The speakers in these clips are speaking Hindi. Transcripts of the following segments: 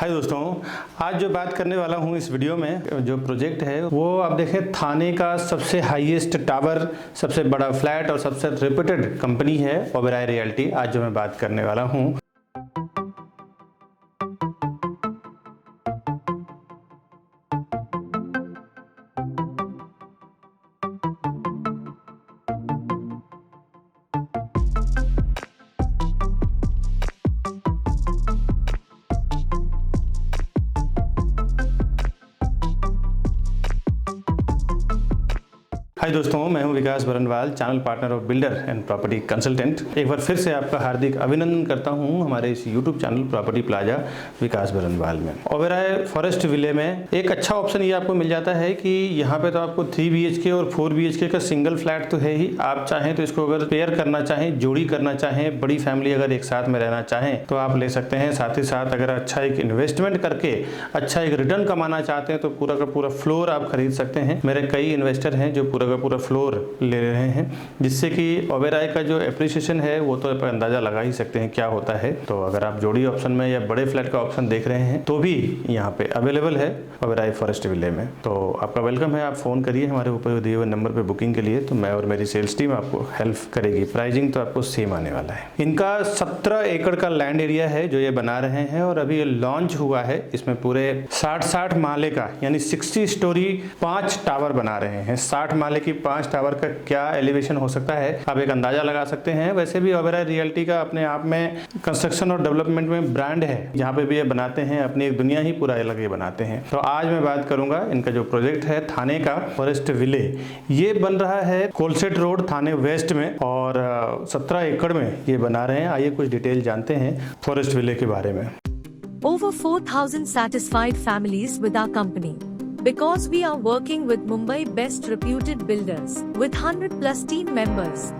हाय दोस्तों, आज जो बात करने वाला हूँ इस वीडियो में जो प्रोजेक्ट है वो आप देखें थाने का सबसे हाईएस्ट टावर, सबसे बड़ा फ्लैट और सबसे रेप्यूटेड कंपनी है ओबेरॉय रियल्टी। आज जो मैं बात करने वाला हूँ हाय दोस्तों, मैं हूं Vikas Barnwal, channel partner of builder and property consultant. एक बार फिर से आपका हार्दिक अभिनंदन करता हूं हमारे इस YouTube channel property plaza Vikas Barnwal में। ओबेरॉय फॉरेस्ट विले में एक अच्छा ऑप्शन ये आपको मिल जाता है कि यहाँ पे तो आपको 3 BHK और 4 BHK का सिंगल फ्लैट तो है ही। आप चाहें तो इसको अगर पेयर करना चाहें, जोड़ी करना चाहें, बड़ी फैमिली अगर एक साथ में रहना चाहें तो आप ले सकते हैं। साथ ही साथ अगर अच्छा एक इन्वेस्टमेंट करके अच्छा एक रिटर्न कमाना चाहते हैं तो पूरा का पूरा फ्लोर आप खरीद सकते हैं। मेरे कई इन्वेस्टर हैं जो पूरा फ्लोर ले रहे हैं, जिससे कि ओबेरॉय का जो एप्रिसिएशन है वो तो आप अंदाजा लगा ही सकते हैं क्या होता है। तो अगर आप जोड़ी ऑप्शन में या बड़े फ्लैट का ऑप्शन देख रहे हैं तो भी यहाँ पे अवेलेबल है ओबेरॉय फॉरेस्ट विले में। तो आपका वेलकम है, आप फोन करिए हमारे ऊपर दिए हुए नंबर पे बुकिंग के लिए, तो मैं और मेरी सेल्स टीम आपको हेल्प करेगी। प्राइसिंग तो आपको सेम आने वाला है। इनका 17 एकड़ का लैंड एरिया है जो ये बना रहे हैं और अभी ये लॉन्च हुआ है। इसमें पूरे 60 माले का यानी 60 स्टोरी 5 टावर बना रहे हैं। 60 माले की 5 टावर का क्या एलिवेशन हो सकता है आप एक अंदाजा लगा सकते हैं। वैसे भी ओबेरॉय रियल्टी का अपने आप में कंस्ट्रक्शन और डेवलपमेंट में ब्रांड है, जहां पे भी ये बनाते हैं अपनी एक दुनिया ही पूरा अलग ये बनाते हैं। तो आज मैं बात करूंगा इनका जो प्रोजेक्ट है थाने का फॉरेस्ट विले, ये बन रहा है कोलसेट रोड थाने वेस्ट में और 17 एकड़ में ये बना रहे हैं। आइए कुछ डिटेल जानते हैं फॉरेस्ट विले के बारे में। Over 4,000 satisfied families with our company. Because we are working with Mumbai best reputed builders with 100+ team members.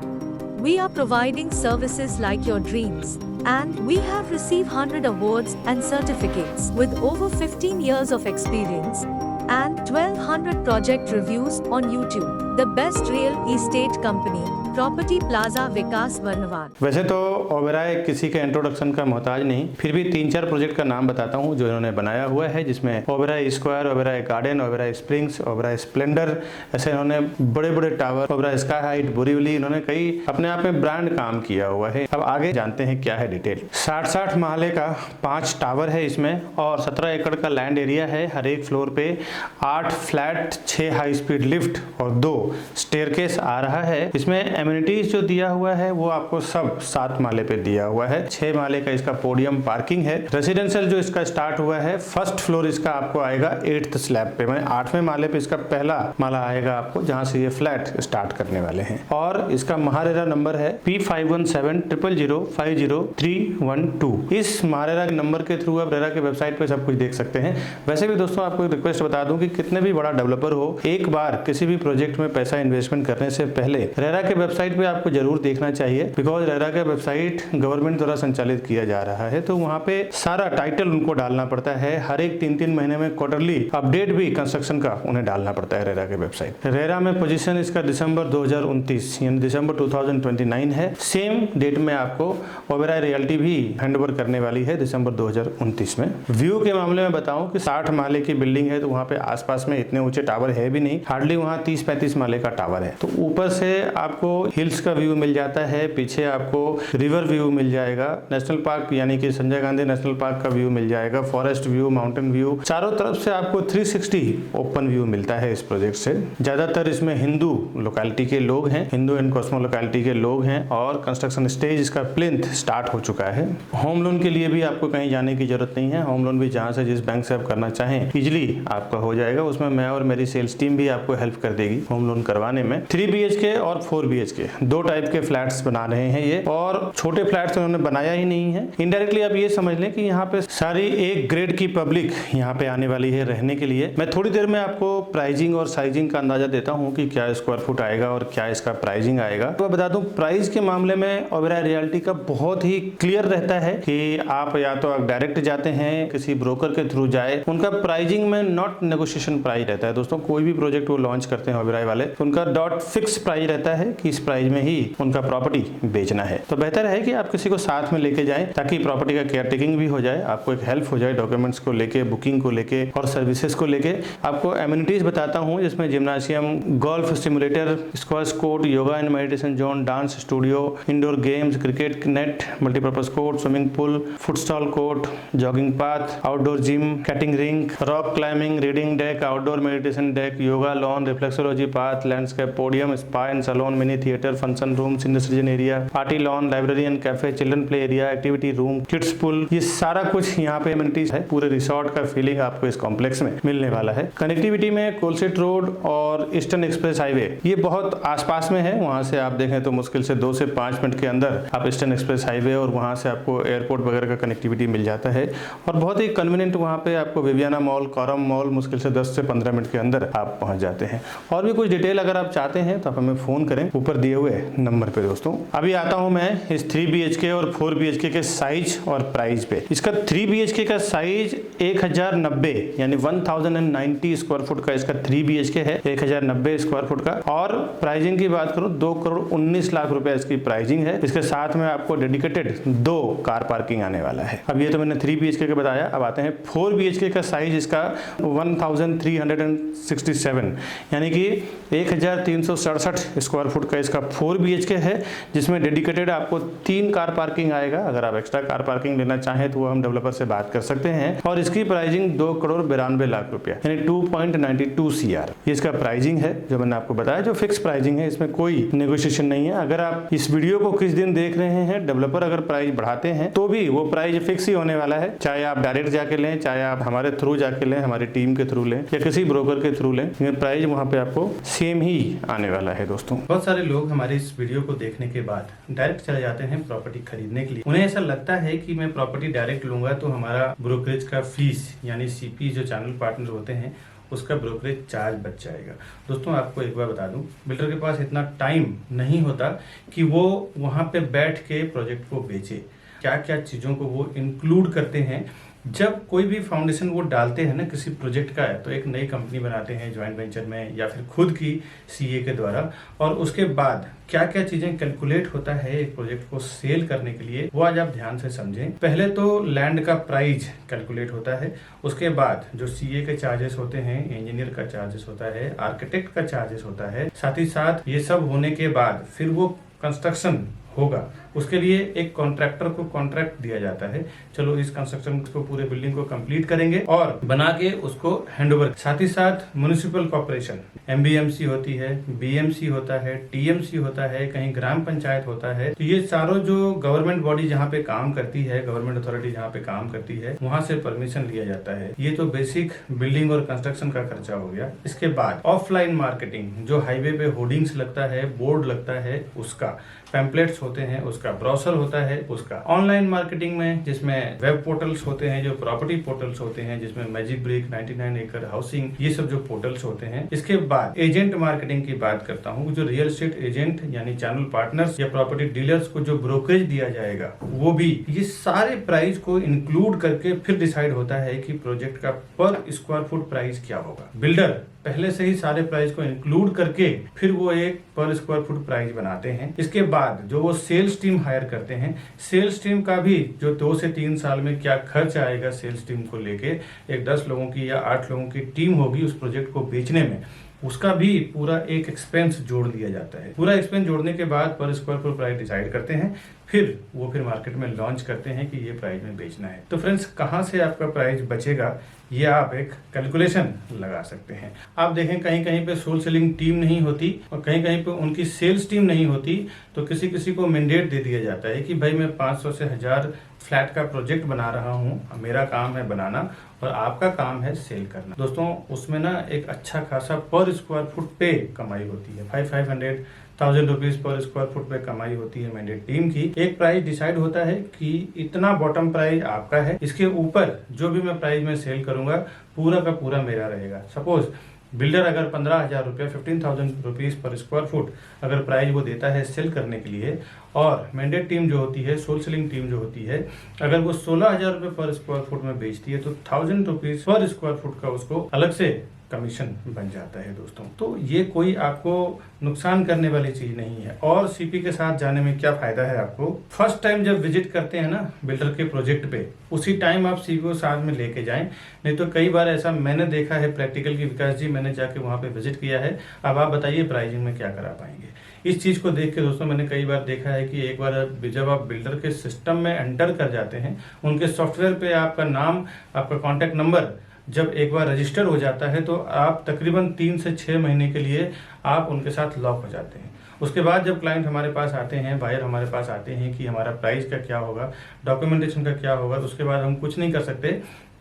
We are providing services like your dreams. And we have received 100 awards and certificates with over 15 years of experience and 1200 project reviews on YouTube. The best real estate company, property plaza Vikas Barnwal. वैसे तो ओबेरॉय किसी के इंट्रोडक्शन का मोहताज नहीं, फिर भी 3-4 प्रोजेक्ट का नाम बताता हूं जो इन्होंने बनाया हुआ है, जिसमें Oberoi square, Oberoi garden, Oberoi springs, Oberoi Splendor, ऐसे इन्होंने बड़े बड़े tower, Oberoi sky height, Borivali, इन्होंने कई अपने आप में ब्रांड काम किया हुआ है। अब आगे जानते हैं क्या है डिटेल। 60 महले का 5 टावर है इसमें और 17 एकड़ का लैंड एरिया है। हर एक फ्लोर पे 8 फ्लैट, 6 हाई स्पीड लिफ्ट और 2 स्टेयरकेस आ रहा है। इसमें एमिनिटीज जो दिया हुआ है वो आपको सब 7 माले पे दिया हुआ है। 6 माले का इसका पोडियम पार्किंग है। रेसिडेंशियल जो इसका स्टार्ट हुआ है, फर्स्ट फ्लोर इसका आपको आएगा 8th स्लैब पे, मैंने 8वें माले पे इसका पहला माला आएगा आपको, जहां से ये फ्लैट स्टार्ट करने वाले हैं। और इसका महारेरा नंबर है P517000500312। इस महारेरा नंबर के थ्रू आप रेरा के वेबसाइट पे सब कुछ देख सकते हैं। वैसे भी दोस्तों आपको रिक्वेस्ट बता दूं कि कितने भी बड़ा डेवलपर हो, एक बार किसी भी प्रोजेक्ट में पैसा इन्वेस्टमेंट करने से पहले रेरा के वेबसाइट पे आपको जरूर देखना चाहिए, बिकॉज रेरा का वेबसाइट गवर्नमेंट द्वारा संचालित किया जा रहा है। तो वहां पे सारा टाइटल उनको डालना पड़ता है। हर एक 3-3 महीने में क्वार्टरली अपडेट भी कंस्ट्रक्शन का उन्हें डालना पड़ता है रेरा के वेबसाइट। रेरा में पोजीशन इसका दिसंबर 2029 यानी दिसंबर 2029 है। सेम डेट में आपको ओबेरॉय रियल्टी भी हैंडओवर करने वाली है दिसंबर 2029 में। व्यू के मामले में बताऊं कि 60 माले की बिल्डिंग है, तो वहां पे आसपास में इतने ऊंचे टावर है भी नहीं, हार्डली वहां 30-35 माले का टावर है। तो ऊपर से आपको हिल्स का व्यू मिल जाता है, पीछे आपको रिवर व्यू मिल जाएगा, नेशनल पार्क यानी कि संजय गांधी नेशनल पार्क का व्यू मिल जाएगा, फॉरेस्ट व्यू, माउंटेन व्यू, चारों तरफ से आपको 360 ओपन व्यू मिलता है इस प्रोजेक्ट से। ज्यादातर इसमें हिंदू लोकेलिटी के लोग हैं, हिंदू एंड कॉस्मो लोकेलिटी के लोग हैं और कंस्ट्रक्शन स्टेज इसका प्लिंथ स्टार्ट हो चुका है। होम लोन के लिए भी आपको कहीं जाने की जरूरत नहीं है। होम लोन भी जहां से जिस बैंक से आप करना चाहें इजिली आपका हो जाएगा। उसमें मैं और मेरी सेल्स टीम भी आपको हेल्प कर देगी होम लोन करवाने में। 3 BHK और 4 BHK 2 टाइप के फ्लैट्स बना रहे हैं ये, और छोटे फ्लैट्स उन्होंने बनाया ही नहीं है। इनडायरेक्टली आप ये समझ लें कि यहाँ पे सारी एक ग्रेड की पब्लिक यहाँ पे आने वाली है रहने के लिए। मैं थोड़ी देर में आपको प्राइसिंग और साइजिंग का अंदाजा देता हूँ कि क्या स्क्वायर फुट आएगा और क्या इसका प्राइसिंग आएगा। तो बता दूं प्राइस के मामले में ओबेरॉय रियल्टी का बहुत ही क्लियर रहता है कि आप या तो आप डायरेक्ट जाते हैं, किसी ब्रोकर के थ्रू जाए, उनका प्राइसिंग में नॉट नेगोशिएशन प्राइस रहता है। दोस्तों कोई भी प्रोजेक्ट वो लॉन्च करते हैं ओबेरॉय वाले, उनका डॉट फिक्स प्राइस रहता है कि इस प्राइस में ही उनका प्रॉपर्टी बेचना है। तो बेहतर है कि आप किसी को साथ में लेके जाएं ताकि प्रॉपर्टी का केयर टेकिंग भी हो जाए, आपको एक हेल्प हो जाए डॉक्यूमेंट्स को लेके, बुकिंग को लेके और सर्विसेज को लेके। आपको एमिनिटीज बताता हूँ जिसमें gymnasium, golf simulator, squash court, yoga and meditation zone, dance studio, indoor games, cricket net, multipurpose court, swimming pool, futsal court, jogging path, outdoor gym, skating ring, rock climbing, reading deck, outdoor meditation deck, yoga lawn, reflexology path, landscape podium, spa and salon, mini theatre, function room, senior citizen area, party lawn, library and cafe, children play area, activity room, kids pool, ये सारा कुछ यहाँ पे एमिनिटीज है। पूरे रिसोर्ट का फीलिंग आपको इस कॉम्प्लेक्स में मिलने वाला है। कनेक्टिविटी में कोलसेट रोड और ईस्टर्न एक्सप्रेस हाईवे ये बहुत आसपास में है। वहां से आप देखें तो मुश्किल से 2 से 5 मिनट के अंदर आप ईस्टर्न एक्सप्रेस हाईवे और वहां से आपको एयरपोर्ट वगैरह का कनेक्टिविटी मिल जाता है और बहुत ही कन्वीनियंट वहां पे आपको विवियाना मॉल, कॉरम मॉल मुश्किल से 10 से 15 मिनट के अंदर आप पहुंच जाते हैं। और भी कुछ डिटेल अगर आप चाहते हैं तो आप हमें फोन करें ऊपर दिए हुए नंबर पे। दोस्तों अभी आता हूं मैं इस 3 BHK और 4 BHK के साइज और प्राइस पे। इसका 3 BHK का साइज 1090 यानी 1090 स्क्वायर फुट का इसका 3 BHK है, 1090 स्क्वायर फुट का। और प्राइसिंग की बात करूं 2,19,00,000 रुपए इसकी प्राइसिंग है। इसके साथ में आपको डेडिकेटेड 2 कार पार्किंग आने वाला है। अब ये तो मैंने 3 BHK का बताया। अब आते हैं 4 BHK का साइज इसका 1367 यानी कि 1367 स्क्वायर फुट का इसका 4 BHK है, जिसमें डेडिकेटेड आपको 3 कार पार्किंग आएगा। अगर आप एक्स्ट्रा कार पार्किंग लेना चाहें तो वो हम डेवलपर से बात कर सकते हैं। और इसकी प्राइसिंग 2,92,00,000 रुपया यानी 2.92 CR ये इसका प्राइसिंग है जो मैंने आपको बताया, जो फिक्स प्राइसिंग है। इसमें कोई नेगोशिएशन नहीं है। अगर आप इस वीडियो को किस दिन देख रहे हैं, डेवलपर अगर प्राइस बढ़ाते हैं तो भी वो प्राइस फिक्स ही होने वाला है, चाहे आप डायरेक्ट जाके लें, चाहे आप हमारे थ्रू जाके लें, हमारी टीम के थ्रू लें या किसी ब्रोकर के थ्रू लें, प्राइस वहां पे आपको सेम ही आने वाला है। दोस्तों बहुत सारे लोग हमारे इस वीडियो को देखने के बाद डायरेक्ट चले जाते हैं प्रॉपर्टी खरीदने के लिए। उन्हें ऐसा लगता है कि मैं प्रॉपर्टी डायरेक्ट लूंगा तो हमारा ब्रोकरेज का फीस यानी CP जो चैनल पार्टनर होते हैं उसका ब्रोकरेज चार्ज बच जाएगा। दोस्तों आपको एक बार बता दूं, बिल्डर के पास इतना टाइम नहीं होता कि वो वहां पे बैठ के प्रोजेक्ट को बेचे। क्या क्या चीजों को वो इंक्लूड करते हैं जब कोई भी फाउंडेशन वो डालते हैं ना किसी प्रोजेक्ट का है, तो एक नई कंपनी बनाते हैं ज्वाइंट वेंचर में या फिर खुद की CA के द्वारा, और उसके बाद क्या क्या चीजें कैलकुलेट होता है एक प्रोजेक्ट को सेल करने के लिए, वो आज आप ध्यान से समझें। पहले तो लैंड का प्राइस कैलकुलेट होता है, उसके बाद जो CA के चार्जेस होते हैं, इंजीनियर का चार्जेस होता है, आर्किटेक्ट का चार्जेस होता है, साथ ही साथ ये सब होने के बाद फिर वो कंस्ट्रक्शन होगा। उसके लिए एक कॉन्ट्रैक्टर को कॉन्ट्रैक्ट दिया जाता है, चलो इस कंस्ट्रक्शन को पूरे बिल्डिंग को कंप्लीट करेंगे और बना के उसको हैंडओवर। साथ ही साथ म्युनिसिपल कॉर्पोरेशन MBMC होती है, BMC होता है, TMC होता है, कहीं ग्राम पंचायत होता है। तो ये सारों जो गवर्नमेंट बॉडी जहाँ पे काम करती है, गवर्नमेंट अथॉरिटी जहाँ पे काम करती है, वहां से परमिशन लिया जाता है। ये तो बेसिक बिल्डिंग और कंस्ट्रक्शन का खर्चा हो गया। इसके बाद ऑफलाइन मार्केटिंग, जो हाईवे पे होर्डिंग्स लगता है, बोर्ड लगता है, उसका पैम्पलेट्स होते हैं, उसका ब्रोशर होता है, उसका ऑनलाइन मार्केटिंग में जिसमें वेब पोर्टल्स होते हैं, जो प्रॉपर्टी पोर्टल्स होते हैं, जिसमें मैजिक ब्रिक, 99 एकड़ हाउसिंग, ये सब जो पोर्टल्स होते हैं। इसके बाद एजेंट मार्केटिंग की बात करता हूँ, जो रियल एस्टेट एजेंट यानी चैनल पार्टनर्स या प्रॉपर्टी डीलर्स को जो ब्रोकरेज दिया जाएगा वो भी, ये सारे प्राइस को इंक्लूड करके फिर डिसाइड होता है कि प्रोजेक्ट का पर स्क्वायर फुट प्राइस क्या होगा। बिल्डर पहले से ही सारे प्राइस को इंक्लूड करके फिर वो एक पर स्क्वायर फुट प्राइस बनाते हैं। इसके बाद जो वो सेल्स टीम हायर करते हैं, सेल्स टीम का भी जो 2 से 3 साल में क्या खर्च आएगा सेल्स टीम को लेके, एक 10 लोगों की या 8 लोगों की टीम होगी उस प्रोजेक्ट को बेचने में, उसका भी पूरा एक एक्सपेंस जोड़ दिया जाता है। पूरा एक्सपेंस जोड़ने के बाद पर स्क्वायर फुट प्राइस डिसाइड करते हैं, फिर मार्केट में लॉन्च करते हैं कि ये प्राइस में बेचना है। तो फ्रेंड्स कहाँ से आपका प्राइस बचेगा ये आप एक कैलकुलेशन लगा सकते हैं। आप देखें कहीं कहीं पे सोल सेलिंग टीम नहीं होती और कहीं कहीं पे उनकी सेल्स टीम नहीं होती, तो किसी किसी को मैंडेट दे दिया जाता है कि भाई मैं 500 से 1000 फ्लैट का प्रोजेक्ट बना रहा हूँ, मेरा काम है बनाना और आपका काम है सेल करना। दोस्तों उसमें ना एक अच्छा खासा पर स्क्वायर फुट पे कमाई होती है, 500,000 रुपीज पर स्क्वायर फुट पे कमाई होती है मैंडेट टीम की। एक प्राइस डिसाइड होता है कि इतना बॉटम प्राइस आपका है, इसके ऊपर जो भी मैं प्राइस में सेल करूंगा पूरा का पूरा मेरा रहेगा। सपोज बिल्डर अगर 15,000 रुपया 15,000 रुपीज पर स्क्वायर फुट अगर प्राइस वो देता है सेल करने के लिए और मैंडेट टीम जो होती है, सोल सेलिंग टीम जो होती है, अगर वो 16,000 रुपये पर स्क्वायर फुट में बेचती है तो 1000 रुपीज पर स्क्वायर फुट का उसको अलग से कमीशन बन जाता है दोस्तों। तो ये कोई आपको नुकसान करने वाली चीज नहीं है। और सीपी के साथ जाने में क्या फायदा है आपको, फर्स्ट टाइम जब विजिट करते हैं ना बिल्डर के प्रोजेक्ट पे, उसी टाइम आप सीपी को साथ में लेके जाएं। नहीं तो कई बार ऐसा मैंने देखा है प्रैक्टिकल की, विकास जी मैंने जाके वहां पे विजिट किया है, अब आप बताइए प्राइसिंग में क्या करा पाएंगे। इस चीज को देख के दोस्तों मैंने कई बार देखा है कि एक बार जब आप बिल्डर के सिस्टम में एंटर कर जाते हैं, उनके सॉफ्टवेयर पे आपका नाम, आपका कॉन्टैक्ट नंबर जब एक बार रजिस्टर हो जाता है तो आप तकरीबन 3 से 6 महीने के लिए आप उनके साथ लॉक हो जाते हैं। उसके बाद जब क्लाइंट हमारे पास आते हैं, बायर हमारे पास आते हैं कि हमारा प्राइस का क्या होगा, डॉक्यूमेंटेशन का क्या होगा, उसके बाद हम कुछ नहीं कर सकते,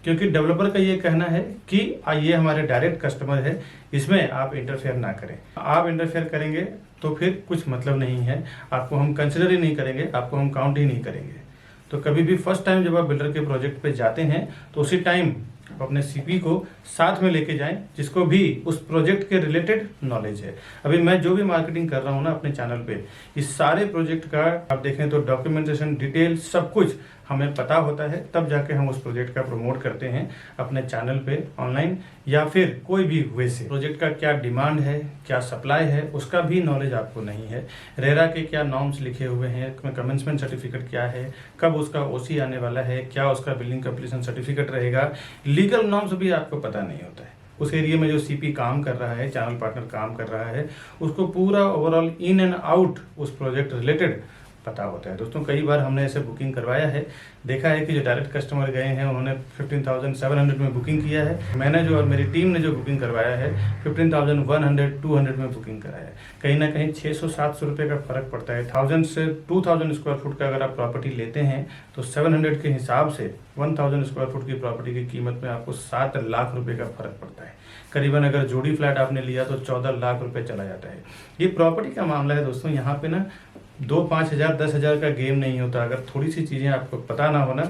क्योंकि डेवलपर का ये कहना है कि ये हमारे डायरेक्ट कस्टमर है, इसमें आप इंटरफेयर ना करें। आप इंटरफेयर करेंगे तो फिर कुछ मतलब नहीं है, आपको हम कंसिडर ही नहीं करेंगे, आपको हम काउंट ही नहीं करेंगे। तो कभी भी फर्स्ट टाइम जब आप बिल्डर के प्रोजेक्ट पे जाते हैं तो उसी टाइम आप अपने सीपी को साथ में लेके जाएं, जिसको भी उस प्रोजेक्ट के रिलेटेड नॉलेज है। अभी मैं जो भी मार्केटिंग कर रहा हूँ ना अपने चैनल पे, इस सारे प्रोजेक्ट का आप देखें तो डॉक्यूमेंटेशन, डिटेल सब कुछ हमें पता होता है, तब जाके हम उस प्रोजेक्ट का प्रमोट करते हैं अपने चैनल पे, ऑनलाइन या फिर कोई भी वे से। प्रोजेक्ट का क्या डिमांड है, क्या सप्लाई है, उसका भी नॉलेज आपको नहीं है। रेरा के क्या नॉर्म्स लिखे हुए हैं, कमेंसमेंट सर्टिफिकेट क्या है, कब उसका ओसी आने वाला है, क्या उसका बिल्डिंग कंप्लीशन सर्टिफिकेट रहेगा, लीगल नॉर्म्स भी आपको पता नहीं होता है। उस एरिया में जो सीपी काम कर रहा है, चैनल पार्टनर काम कर रहा है, उसको पूरा ओवरऑल इन एंड आउट उस प्रोजेक्ट रिलेटेड पता होता है। दोस्तों कई बार हमने ऐसे बुकिंग करवाया है, देखा है कि जो डायरेक्ट कस्टमर गए हैं उन्होंने 15,700 में बुकिंग किया है, मैंने जो और मेरी टीम ने जो बुकिंग करवाया है 15,100, 200 में बुकिंग कराया है। कहीं ना कहीं 600-700 रुपये का फर्क पड़ता है। 1000 से 2000 स्क्वायर फुट का अगर आप प्रॉपर्टी लेते हैं तो 700 के हिसाब से 1000 स्क्वायर फुट की प्रॉपर्टी की कीमत में आपको 7 लाख रुपए का फर्क पड़ता है। करीबन अगर जोड़ी फ्लैट आपने लिया तो 14 लाख रुपए चला जाता है। ये प्रॉपर्टी का मामला है दोस्तों, यहाँ पे ना 2-5 हज़ार 10 हज़ार का गेम नहीं होता। अगर थोड़ी सी चीज़ें आपको पता ना हो ना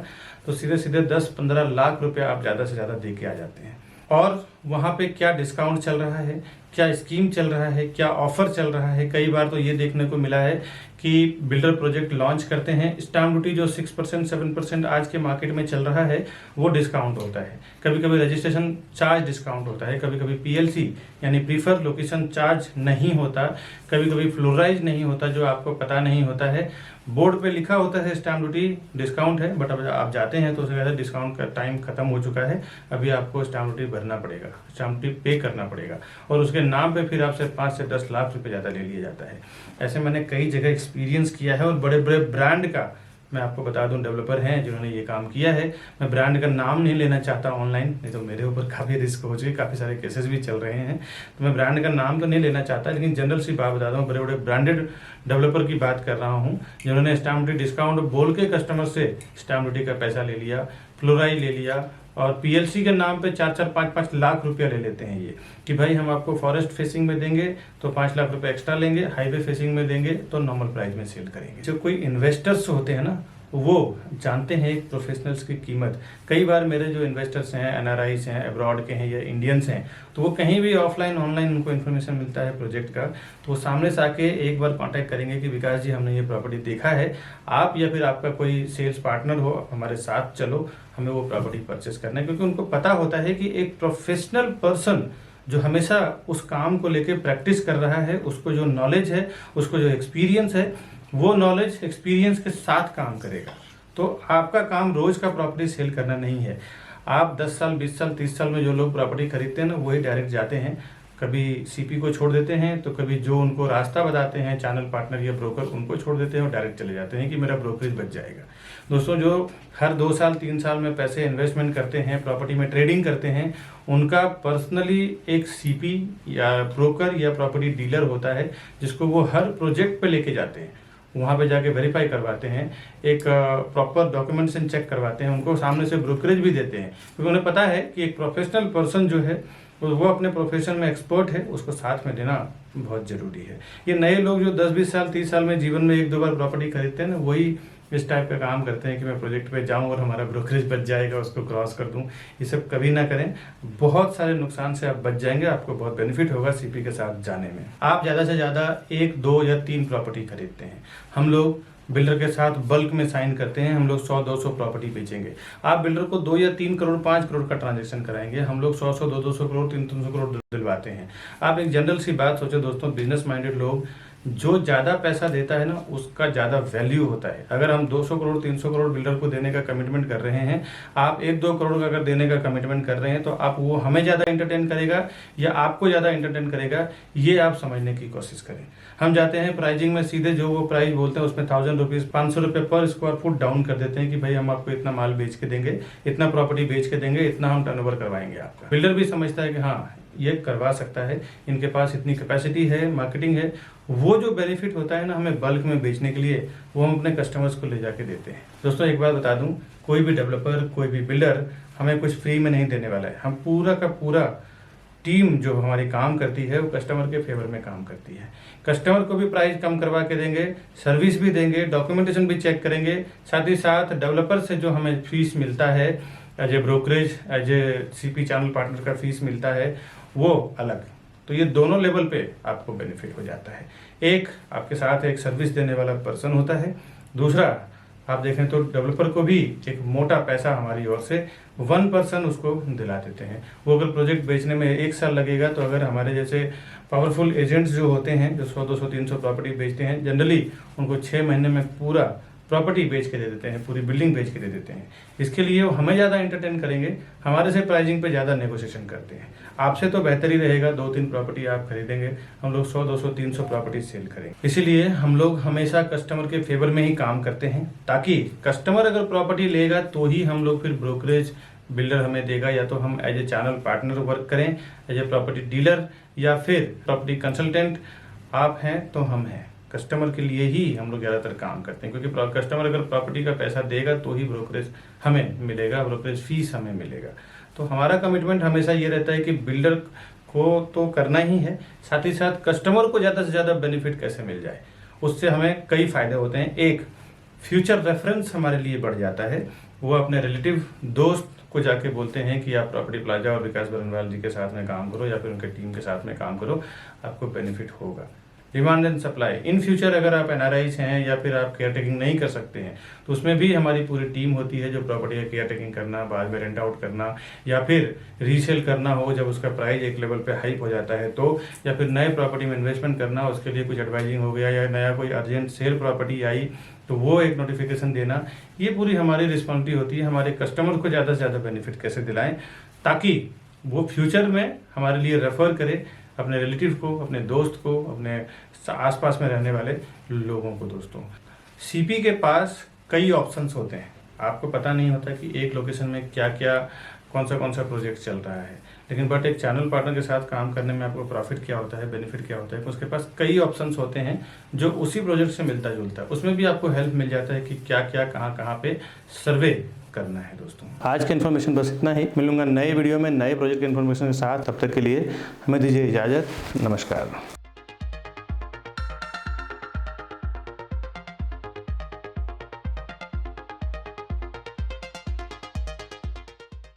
तो सीधे सीधे 10-15 लाख रुपए आप ज़्यादा से ज़्यादा दे के आ जाते हैं। और वहाँ पे क्या डिस्काउंट चल रहा है, क्या स्कीम चल रहा है, क्या ऑफर चल रहा है। कई बार तो ये देखने को मिला है कि बिल्डर प्रोजेक्ट लॉन्च करते हैं, स्टाम्प ड्यूटी जो 6% 7% आज के मार्केट में चल रहा है वो डिस्काउंट होता है। कभी कभी रजिस्ट्रेशन चार्ज डिस्काउंट होता है, कभी कभी पीएलसी यानी प्रीफर लोकेशन चार्ज नहीं होता, कभी कभी फ्लोराइज नहीं होता, जो आपको पता नहीं होता है। बोर्ड पे लिखा होता है स्टाम्प ड्यूटी डिस्काउंट है, बट अब आप जाते हैं तो उसके बाद डिस्काउंट का टाइम खत्म हो चुका है, अभी आपको स्टाम्प ड्यूटी भरना पड़ेगा, स्टाम्प ड्यूटी पे करना पड़ेगा और उसके नाम पे फिर आपसे 5 से 10 लाख रुपए ज़्यादा ले लिया जाता है। ऐसे मैंने कई जगह एक्सपीरियंस किया है और बड़े बड़े ब्रांड का मैं आपको बता दूं डेवलपर हैं जिन्होंने ये काम किया है। मैं ब्रांड का नाम नहीं लेना चाहता ऑनलाइन, नहीं तो मेरे ऊपर काफ़ी रिस्क हो चुके, काफ़ी सारे केसेस भी चल रहे हैं, तो मैं ब्रांड का नाम तो नहीं लेना चाहता, लेकिन जनरल सी बात बता दूं, बड़े बड़े ब्रांडेड डेवलपर की बात कर रहा हूँ जिन्होंने स्टाम्प ड्यूटी डिस्काउंट बोल के कस्टमर से स्टाम्प ड्यूटी का पैसा ले लिया, फ्लोराइज ले लिया और पीएलसी के नाम पे 4-4, 5-5 लाख रुपया ले लेते हैं ये कि भाई हम आपको फॉरेस्ट फेसिंग में देंगे तो 5 लाख रुपए एक्स्ट्रा लेंगे, हाईवे फेसिंग में देंगे तो नॉर्मल प्राइस में सेल करेंगे। जो कोई इन्वेस्टर्स होते हैं ना वो जानते हैं एक प्रोफेशनल्स की कीमत। कई बार मेरे जो इन्वेस्टर्स हैं, एनआरआईस हैं, अब्रॉड के हैं या इंडियंस हैं, तो वो कहीं भी ऑफलाइन ऑनलाइन उनको इन्फॉर्मेशन मिलता है प्रोजेक्ट का, तो वो सामने से आके एक बार कांटेक्ट करेंगे कि विकास जी हमने ये प्रॉपर्टी देखा है, आप या फिर आपका कोई सेल्स पार्टनर हो हमारे साथ चलो, हमें वो प्रॉपर्टी परचेस करना है। क्योंकि उनको पता होता है कि एक प्रोफेशनल पर्सन जो हमेशा उस काम को लेके प्रैक्टिस कर रहा है, उसको जो नॉलेज है, उसको जो एक्सपीरियंस है, वो नॉलेज एक्सपीरियंस के साथ काम करेगा। तो आपका काम रोज का प्रॉपर्टी सेल करना नहीं है। आप 10 साल 20 साल 30 साल में जो लोग प्रॉपर्टी खरीदते हैं ना वही डायरेक्ट जाते हैं, कभी सीपी को छोड़ देते हैं तो कभी जो उनको रास्ता बताते हैं चैनल पार्टनर या ब्रोकर उनको छोड़ देते हैं और डायरेक्ट चले जाते हैं कि मेरा ब्रोकरेज बच जाएगा। दोस्तों जो हर 2 साल 3 साल में पैसे इन्वेस्टमेंट करते हैं, प्रॉपर्टी में ट्रेडिंग करते हैं, उनका पर्सनली एक सीपी या ब्रोकर या प्रॉपर्टी डीलर होता है जिसको वो हर प्रोजेक्ट पे लेके जाते हैं, वहाँ पे जाके वेरीफाई करवाते हैं, एक प्रॉपर डॉक्यूमेंटेशन चेक करवाते हैं, उनको सामने से ब्रोकरेज भी देते हैं, क्योंकि उन्हें पता है कि एक प्रोफेशनल पर्सन जो है वो अपने प्रोफेशन में एक्सपर्ट है, उसको साथ में देना बहुत ज़रूरी है। ये नए लोग जो 10-20 साल 30 साल में जीवन में 1-2 बार प्रॉपर्टी खरीदते हैं ना, वही इस टाइप का काम करते हैं कि मैं प्रोजेक्ट पे जाऊं और हमारा ब्रोकरेज बच जाएगा, उसको क्रॉस कर दूं। ये सब कभी ना करें, बहुत सारे नुकसान से आप बच जाएंगे, आपको बहुत बेनिफिट होगा सीपी के साथ जाने में। आप ज़्यादा से ज़्यादा 1, 2 या 3 प्रॉपर्टी खरीदते हैं। हम लोग बिल्डर के साथ बल्क में साइन करते हैं, हम लोग 100-200 प्रॉपर्टी बेचेंगे। आप बिल्डर को 2 या 3 करोड़ 5 करोड़ का ट्रांजैक्शन कराएंगे, हम लोग 100-100 200 करोड़ 300 करोड़ दिलवाते हैं। आप एक जनरल सी बात सोचो दोस्तों, बिजनेस माइंडेड लोग, जो ज़्यादा पैसा देता है ना उसका ज़्यादा वैल्यू होता है। अगर हम 200 करोड़ 300 करोड़ बिल्डर को देने का कमिटमेंट कर रहे हैं, आप 1-2 करोड़ का अगर देने का कमिटमेंट कर रहे हैं, तो आप वो हमें ज़्यादा एंटरटेन करेगा या आपको ज़्यादा एंटरटेन करेगा, ये आप समझने की कोशिश करें। हम जाते हैं प्राइजिंग में सीधे जो वो प्राइस बोलते हैं उसमें 1000 रुपीज़ 500 रुपये पर स्क्वायर फुट डाउन कर देते हैं कि भाई हम आपको इतना माल बेच के देंगे, इतना प्रॉपर्टी बेच के देंगे, इतना हम टर्नओवर करवाएंगे आपका। बिल्डर भी समझता है कि हाँ ये करवा सकता है, इनके पास इतनी कैपेसिटी है, मार्केटिंग है। वो जो बेनिफिट होता है ना हमें बल्क में बेचने के लिए, वो हम अपने कस्टमर्स को ले जाके देते हैं। दोस्तों एक बात बता दूं, कोई भी डेवलपर, कोई भी बिल्डर हमें कुछ फ्री में नहीं देने वाला है। हम पूरा का पूरा टीम जो हमारी काम करती है वो कस्टमर के फेवर में काम करती है। कस्टमर को भी प्राइस कम करवा के देंगे, सर्विस भी देंगे, डॉक्यूमेंटेशन भी चेक करेंगे, साथ ही साथ डेवलपर से जो हमें फीस मिलता है as a brokerage, as a CP channel partner का फीस मिलता है, वो अलग। तो ये दोनों लेवल पे आपको बेनिफिट हो जाता है। एक आपके साथ एक सर्विस देने वाला पर्सन होता है, दूसरा आप देखें तो डेवलपर को भी एक मोटा पैसा हमारी ओर से 1% उसको दिला देते हैं। वो अगर प्रोजेक्ट बेचने में 1 साल लगेगा, तो अगर हमारे जैसे पावरफुल एजेंट्स जो होते हैं जो 100-200 300 प्रॉपर्टी बेचते हैं, जनरली उनको 6 महीने में पूरा प्रॉपर्टी बेच के दे देते हैं, पूरी बिल्डिंग बेच के दे देते हैं। इसके लिए वो हमें ज़्यादा एंटरटेन करेंगे, हमारे से प्राइसिंग पे ज़्यादा नेगोशिएशन करते हैं। आपसे तो बेहतर ही रहेगा 2-3 प्रॉपर्टी आप खरीदेंगे, हम लोग 100-200 300 प्रॉपर्टी सेल करेंगे। इसीलिए हम लोग हमेशा कस्टमर के फेवर में ही काम करते हैं, ताकि कस्टमर अगर प्रॉपर्टी लेगा तो ही हम लोग फिर ब्रोकरेज बिल्डर हमें देगा, या तो हम as a channel partner work करें, एज ए प्रॉपर्टी डीलर, या फिर प्रॉपर्टी कंसल्टेंट आप हैं तो हम हैं। कस्टमर के लिए ही हम लोग ज़्यादातर काम करते हैं, क्योंकि कस्टमर अगर प्रॉपर्टी का पैसा देगा तो ही ब्रोकरेज हमें मिलेगा, ब्रोकरेज फीस हमें मिलेगा। तो हमारा कमिटमेंट हमेशा ये रहता है कि बिल्डर को तो करना ही है, साथ ही साथ कस्टमर को ज़्यादा से ज़्यादा बेनिफिट कैसे मिल जाए, उससे हमें कई फ़ायदे होते हैं। एक, फ्यूचर रेफरेंस हमारे लिए बढ़ जाता है। वो अपने रिलेटिव दोस्त को जाके बोलते हैं कि आप प्रॉपर्टी प्लाजा और विकास बरनवाल जी के साथ में काम करो, या फिर उनके टीम के साथ में काम करो, आपको बेनिफिट होगा। Demand and supply, in future अगर आप एनआरआईज हैं या फिर आप केयर टेकिंग नहीं कर सकते हैं, तो उसमें भी हमारी पूरी टीम होती है जो प्रॉपर्टी का केयर टेकिंग करना, बाद में रेंट आउट करना, या फिर रीसेल करना हो जब उसका प्राइस एक लेवल पे हाइप हो जाता है तो, या फिर नए प्रॉपर्टी में इन्वेस्टमेंट करना, उसके लिए कुछ एडवाइजिंग हो गया, या नया कोई अर्जेंट सेल प्रॉपर्टी आई तो वो एक नोटिफिकेशन देना, ये पूरी हमारी रिस्पॉन्सिबिलिटी होती है। हमारे कस्टमर को ज़्यादा से ज़्यादा बेनिफिट कैसे दिलाएं, ताकि वो फ्यूचर में हमारे लिए रेफर करे अपने रिलेटिव को, अपने दोस्त को, अपने आसपास में रहने वाले लोगों को। दोस्तों सीपी के पास कई ऑप्शंस होते हैं, आपको पता नहीं होता कि एक लोकेशन में क्या क्या कौन सा प्रोजेक्ट चल रहा है, लेकिन बट एक चैनल पार्टनर के साथ काम करने में आपको प्रॉफिट क्या होता है, बेनिफिट क्या होता है, उसके पास कई ऑप्शंस होते हैं जो उसी प्रोजेक्ट से मिलता जुलता है। उसमें भी आपको हेल्प मिल जाता है कि क्या क्या कहाँ पे सर्वे करना है। दोस्तों आज का इन्फॉर्मेशन बस इतना ही, मिलूंगा नए वीडियो में नए प्रोजेक्ट के इन्फॉर्मेशन के साथ। तब तक के लिए हमें दीजिए इजाज़त, नमस्कार।